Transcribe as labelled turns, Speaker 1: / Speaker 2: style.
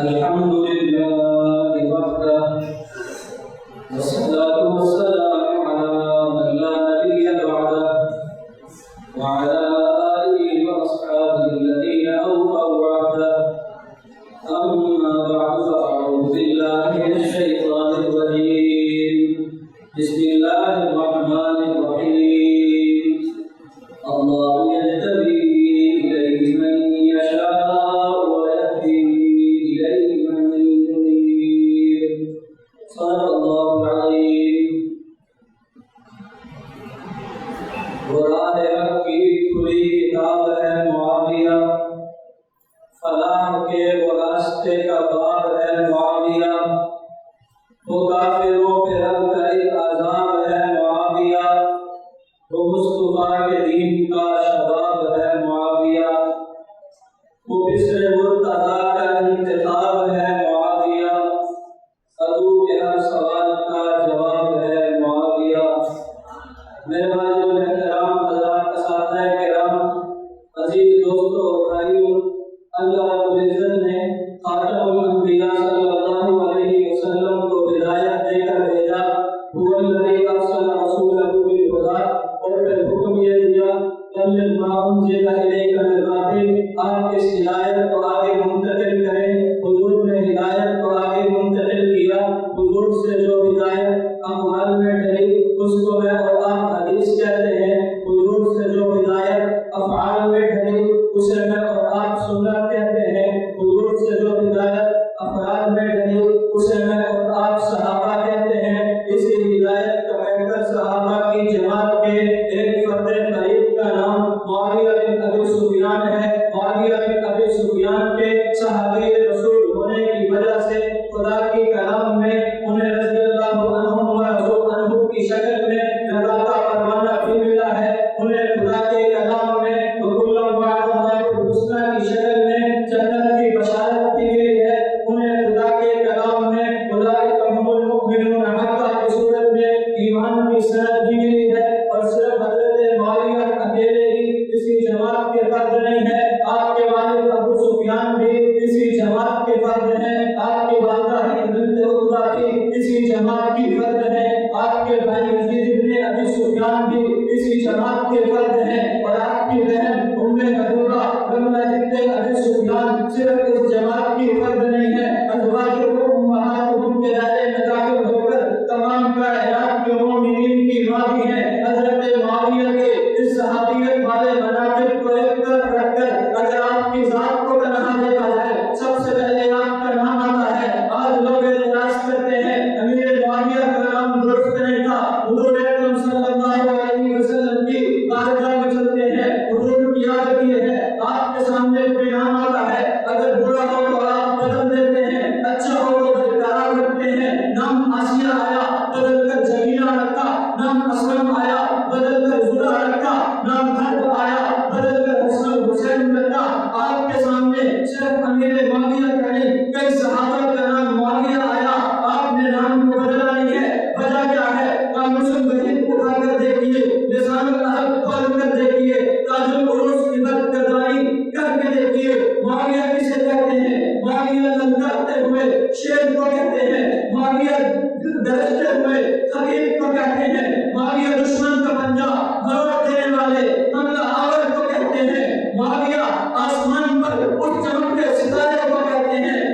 Speaker 1: الحمد لله وحده والصلاة والسلام على من لا نبي بعده وعلى آله وأصحابه الذين أوفوا وعده أما بعد فأعوذ بالله من الشيطان الرجيم بسم الله الرحمن الرحيم الله يجتبي إليه من يشاء ويهدي إليه من ينيب صدق الله العظيم قرآن حق کی کھلی کتاب ہے معاویہ فلاح کے وہ راستے کا باب ہے معاویہ وہ کافروں پہ رب کا ایک عذاب ہے معاویہ وہ مصطفیٰ کے دین کا شباب ہے معاویہ وہ بسر مرتضیٰ کا انتخاب ہے معاویہ عدو کے ہر سوال کا جواب ہے معاویہ میرے بھائیوں احترام حضرات اساتذہ کرام عزیز دوستوں اور بھائیوں اللہ رب العزت نے خاتم الانبیاء صلی اللہ علیہ وسلم کو ہدایت دے کر بھیجا هو الذی ارسل رسولہ بالہدی اور پھر حکم یہ دیا بلغ ما انزل الیک من ربک آپ اس ہدایت کو آگے منتقل کریں حضور نے ہدایت کو آگے منتقل کیا حضور سے جو ہدایت اعمال میں ڈلی اس کو میں اور آپ حدیث کہتے ہیں حضور سے جو ہدایت افعال میں ڈلی اسے میں اور آپ سنت کہتے ہیں حضور سے جو ہدایت افراد میں ڈلی اسے میں اور آپ صحابہ کہتے ہیں اسی ہدایت کا بہتر صحابہ کی جماعت کے ایک فرد قریب کا نام معاویہ بن ابی سفیان ہے معاویہ بن ابی سفیان کے صحابی رسول ہونے کی وجہ سے خدا کی کلام میں انہیں رضی اللہ عنہم و رضوا عنہ کی شکل میں رضا کا پروانہ بھی ملا ہے انہیں خدا کے کلام میں وکل وعد اللہ الحسنی کی شکل میں جنت کی بشارت دی گئی ہے انہیں خدا کے کلام میں اولئک هم المؤمنون حقا کی صورت میں ایمان کی سند دی گئی ہے اور صرف حضرت معاویہ اکیلے ہی کسی جماعت کے فرد نہیں ہے آپ کے والد ابو سفیان بھی اسی جماعت کے فرد ہیں آپ کے والدہ ہند بنت عتبہ بھی اسی جماعت کی فرد ہیں آپ کے بھائی یزید بن ابی سفیان بھی اسی جماعت کے فرد ہیں اور آپ کی بہن ام حبیبہ رملہ بنت ابی سفیان صرف اس جماعت کی فرد نہیں ہے ازواجہم امہاتہم کے دائرے میں داخل ہو کر تمام کائنات کے مومنین کی ماں بھی ہیں حضرت معاویہ کے اس صحابیت والے مناقب کو ایک طرف رکھ کر اگر آپ کی ذات کو تنہا دیکھا جائے سب سے پہلے آپ کا نام آتا ہے آج لوگ اعتراض کرتے ہیں امیر معاویہ کا نام درست نہیں تھا حضور اکرم صلی اللہ علیہ وسلم کی بارگاہ میں چلتے ہیں حضور کی یاد کیے ہیں آپ کے سامنے کوئی نام آتا ہے اگر برا ہو تو آپ بدل دیتے ہیں اچھا ہو تو برقرار رکھتے ہیں نام آسیہ آیا بدل کر جمیلہ رکھا نام اسلم آیا بدل کر زرہ رکھا نام حرب آیا بدل کر حسن حسین رکھا آپ کے سامنے صرف امیر معاویہ کا نہیں کئی صحابہ کا نام معاویہ آیا آپ نے نام کو بدلا نہیں ہے وجہ کیا ہے قاموس الوحید اٹھا کر دیکھیے لسان العرب کھول کر دیکھیے تاج العروج کی بدکرداری کر کے دیکھیے معاویہ کسے کہتے ہیں معاویہ للکارتے ہوئے شیر کو کہتے ہیں معاویہ درجتے ہوئے خلیل کو کہتے ہیں معاویہ دشمن کا پنجہ مروڑ دینے والے حملہ آور کو کہتے ہیں معاویہ آسمان پر اٹھ چمکتے ستارے کو کہتے ہیں